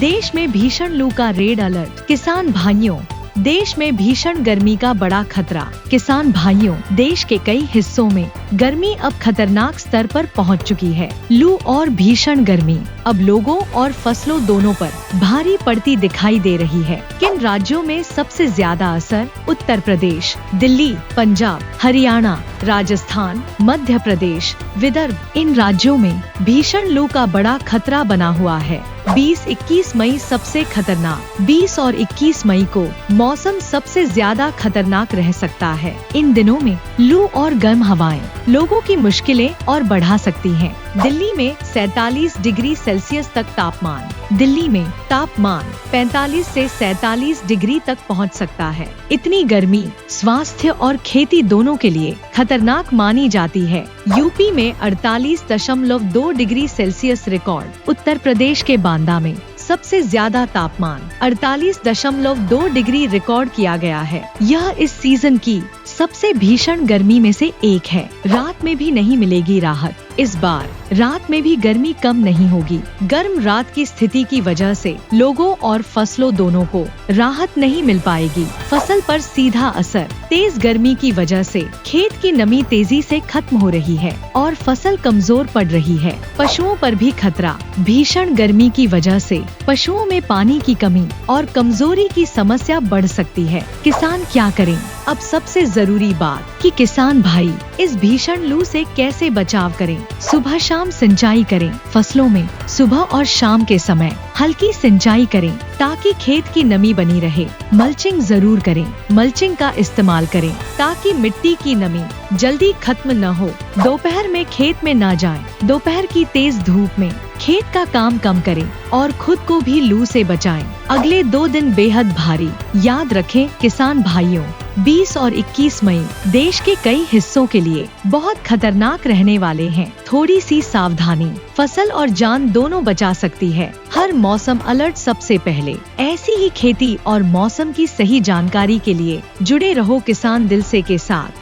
देश में भीषण लू का रेड अलर्ट। किसान भाइयों, देश में भीषण गर्मी का बड़ा खतरा। किसान भाइयों, देश के कई हिस्सों में गर्मी अब खतरनाक स्तर पर पहुंच चुकी है। लू और भीषण गर्मी अब लोगों और फसलों दोनों पर भारी पड़ती दिखाई दे रही है। किन राज्यों में सबसे ज्यादा असर? उत्तर प्रदेश, दिल्ली, पंजाब, हरियाणा, राजस्थान, मध्य प्रदेश, विदर्भ। इन राज्यों में भीषण लू का बड़ा खतरा बना हुआ है। 20-21 मई सबसे खतरनाक। 20 और 21 मई को मौसम सबसे ज्यादा खतरनाक रह सकता है। इन दिनों में लू और गर्म हवाएं लोगों की मुश्किलें और बढ़ा सकती हैं। दिल्ली में 47 डिग्री सेल्सियस तक तापमान। दिल्ली में तापमान 45 से 47 डिग्री तक पहुंच सकता है। इतनी गर्मी स्वास्थ्य और खेती दोनों के लिए खतरनाक मानी जाती है। यूपी में 48.2 degree Celsius record. Uttar Pradesh के बांदा में सबसे ज्यादा तापमान 48.2 डिग्री रिकॉर्ड किया गया है। यह इस सीजन की सबसे भीषण गर्मी में से एक है। रात में भी नहीं मिलेगी राहत। इस बार रात में भी गर्मी कम नहीं होगी। गर्म रात की स्थिति की वजह से लोगों और फसलों दोनों को राहत नहीं मिल पाएगी। फसल पर सीधा असर। तेज गर्मी की वजह से खेत की नमी तेजी से खत्म हो रही है और फसल कमजोर पड़ रही है। पशुओं पर भी खतरा। भीषण गर्मी की वजह से पशुओं में पानी की कमी और कमजोरी की समस्या बढ़ सकती है। किसान क्या करें? अब सबसे जरूरी बात कि किसान भाई इस भीषण लू से कैसे बचाव करें। सुबह शाम सिंचाई करें। फसलों में सुबह और शाम के समय हल्की सिंचाई करें ताकि खेत की नमी बनी रहे। मल्चिंग जरूर करें। मल्चिंग का इस्तेमाल करें ताकि मिट्टी की नमी जल्दी खत्म न हो। दोपहर में खेत में न जाएं। दोपहर की तेज धूप में खेत का काम कम करें और खुद को भी लू से बचाएं। अगले 2 दिन बेहद भारी। याद रखें किसान भाइयों, 20 और 21 मई देश के कई हिस्सों के लिए बहुत खतरनाक रहने वाले हैं। थोड़ी सी सावधानी फसल और जान दोनों बचा सकती है। हर मौसम अलर्ट सबसे पहले। ऐसी ही खेती और मौसम की सही जानकारी के लिए जुड़े रहो किसान दिल से के साथ।